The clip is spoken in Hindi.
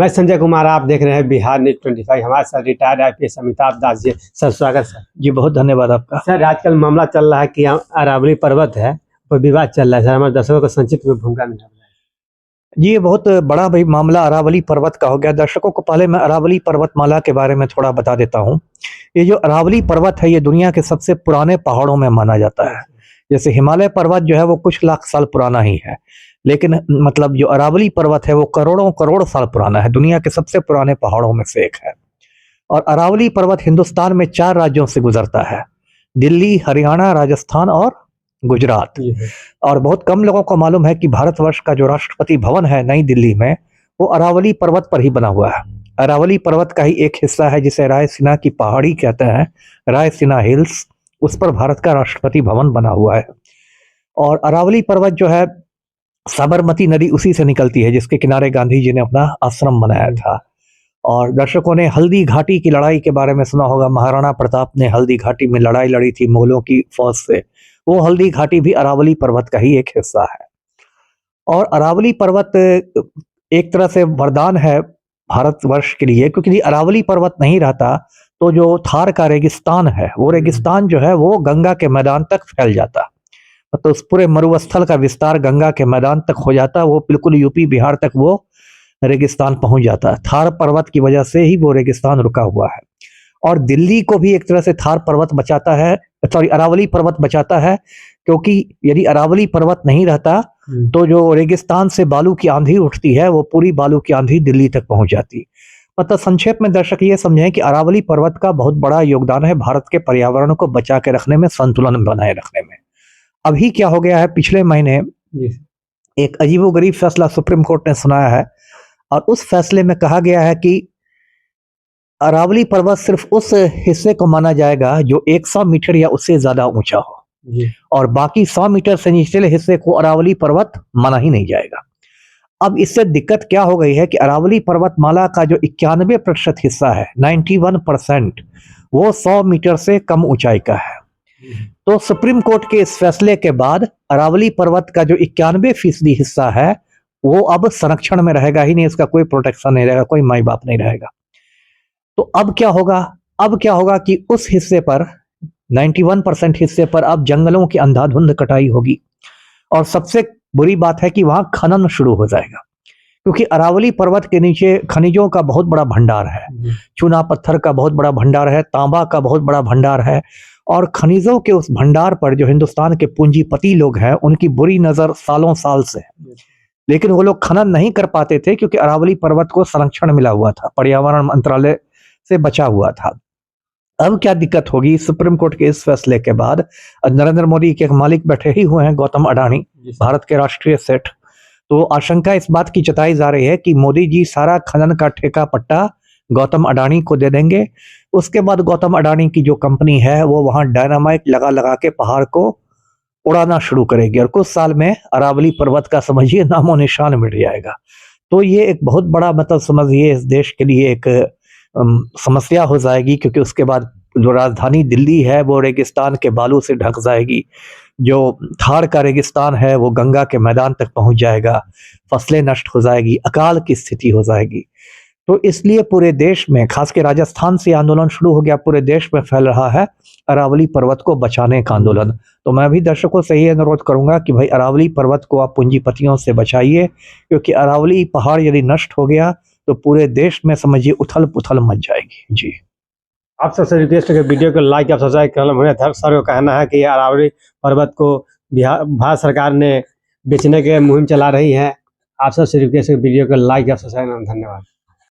मैं संजय कुमार, आप देख रहे हैं बिहार न्यूज 25। हमारे साथ retired IPS Amitabh Das ji. Sir स्वागत सर। जी बहुत धन्यवाद आपका। सर आजकल मामला चल रहा है कि अरावली पर्वत है पर विवाद चल रहा है। सर हमारे दर्शकों को संक्षिप्त में भूमिका में जी ये बहुत बड़ा भाई मामला अरावली पर्वत का हो गया। दर्शकों को पहले मैं अरावली पर्वतमाला के बारे में थोड़ा बता देता हूँ। ये जो अरावली पर्वत है ये दुनिया के सबसे पुराने पहाड़ों में माना जाता है। जैसे हिमालय पर्वत जो है वो कुछ लाख साल पुराना ही है, लेकिन मतलब जो अरावली पर्वत है वो करोड़ों करोड़ साल पुराना है। दुनिया के सबसे पुराने पहाड़ों में से एक है। और अरावली पर्वत हिंदुस्तान में 4 राज्यों से गुजरता है, दिल्ली, हरियाणा, राजस्थान और गुजरात। और बहुत कम लोगों को मालूम है कि भारतवर्ष का जो राष्ट्रपति भवन है नई दिल्ली में वो अरावली पर्वत पर ही बना हुआ है। अरावली पर्वत का ही एक हिस्सा है जिसे रायसीना की पहाड़ी कहते हैं, रायसीना हिल्स, उस पर भारत का राष्ट्रपति भवन बना हुआ है। और अरावली पर्वत जो है साबरमती नदी उसी से निकलती है जिसके किनारे गांधी जी ने अपना आश्रम बनाया था। और दर्शकों ने हल्दी घाटी की लड़ाई के बारे में सुना होगा। महाराणा प्रताप ने हल्दी घाटी में लड़ाई लड़ी थी मुगलों की फौज से। वो हल्दी घाटी भी अरावली पर्वत का ही एक हिस्सा है। और अरावली पर्वत एक तरह से वरदान है भारतवर्ष के लिए, क्योंकि यदि अरावली पर्वत नहीं रहता तो जो थार का रेगिस्तान है वो रेगिस्तान जो है वो गंगा के मैदान तक फैल जाता। तो उस पूरे मरुस्थल का विस्तार गंगा के मैदान तक हो जाता। वो बिल्कुल यूपी बिहार तक वो रेगिस्तान पहुंच जाता है। थार पर्वत की वजह से ही वो रेगिस्तान रुका हुआ है। और दिल्ली को भी एक तरह से थार पर्वत बचाता है, सॉरी अरावली पर्वत बचाता है, क्योंकि यदि अरावली पर्वत नहीं रहता तो जो रेगिस्तान से बालू की आंधी उठती है वो पूरी बालू की आंधी दिल्ली तक पहुंच जाती। मतलब संक्षेप में दर्शक ये समझें कि अरावली पर्वत का बहुत बड़ा योगदान है भारत के पर्यावरण को बचा के रखने में, संतुलन बनाए रखने में। अभी क्या हो गया है, पिछले महीने एक अजीबोगरीब फैसला सुप्रीम कोर्ट ने सुनाया है और उस फैसले में कहा गया है कि अरावली पर्वत सिर्फ उस हिस्से को माना जाएगा जो 100 मीटर या उससे ज्यादा ऊंचा हो, और बाकी 100 मीटर से निचले हिस्से को अरावली पर्वत माना ही नहीं जाएगा। अब इससे दिक्कत क्या हो गई है कि अरावली पर्वतमाला का जो 91% हिस्सा है, 91%, वो 100 मीटर से कम ऊंचाई का है। तो सुप्रीम कोर्ट के इस फैसले के बाद अरावली पर्वत का जो 91% हिस्सा है वो अब संरक्षण में रहेगा ही नहीं, उसका कोई प्रोटेक्शन नहीं रहेगा, कोई माई बाप नहीं रहेगा। तो अब क्या होगा, अब क्या होगा कि उस हिस्से पर 91% हिस्से पर अब जंगलों की अंधाधुंध कटाई होगी। और सबसे बुरी बात है कि वहां खनन शुरू हो जाएगा, क्योंकि अरावली पर्वत के नीचे खनिजों का बहुत बड़ा भंडार है, चूना पत्थर का बहुत बड़ा भंडार है, तांबा का बहुत बड़ा भंडार है। और खनिजों के उस भंडार पर जो हिंदुस्तान के पूंजीपति लोग हैं उनकी बुरी नजर सालों साल से है, लेकिन वो लोग खनन नहीं कर पाते थे क्योंकि अरावली पर्वत को संरक्षण मिला हुआ था, पर्यावरण मंत्रालय से बचा हुआ था। अब क्या दिक्कत होगी, सुप्रीम कोर्ट के इस फैसले के बाद नरेंद्र मोदी के एक मालिक बैठे ही हुए हैं, गौतम अडानी, भारत के राष्ट्रीय सेठ। तो आशंका इस बात की जताई जा रही है कि मोदी जी सारा खनन का ठेका पट्टा गौतम अडानी को दे देंगे। उसके बाद गौतम अडानी की जो कंपनी है वो वहां डायनामाइट लगा लगा के पहाड़ को उड़ाना शुरू करेगी और कुछ साल में अरावली पर्वत का समझिए नामो निशान मिट जाएगा। तो ये एक बहुत बड़ा मतलब समझिए इस देश के लिए एक समस्या हो जाएगी, क्योंकि उसके बाद जो राजधानी दिल्ली है वो रेगिस्तान के बालू से ढक जाएगी। जो थार का रेगिस्तान है वो गंगा के मैदान तक पहुंच जाएगा, फसलें नष्ट हो जाएगी, अकाल की स्थिति हो जाएगी। तो इसलिए पूरे देश में, खास के राजस्थान से आंदोलन शुरू हो गया, पूरे देश में फैल रहा है अरावली पर्वत को बचाने का आंदोलन। तो मैं भी दर्शकों से ये अनुरोध करूंगा कि भाई अरावली पर्वत को आप पूंजीपतियों से बचाइए, क्योंकि अरावली पहाड़ यदि नष्ट हो गया तो पूरे देश में समझिए उथल पुथल मच जाएगी। जी आप सबसे रिक्वेस्ट है वीडियो को लाइक या सब्सक्राइब करना। सर का कहना है कि अरावली पर्वत को भारत सरकार ने बेचने के मुहिम चला रही है। आप सबसे रिक्वेस्ट है वीडियो को लाइक या सब्सक्राइब करना। धन्यवाद।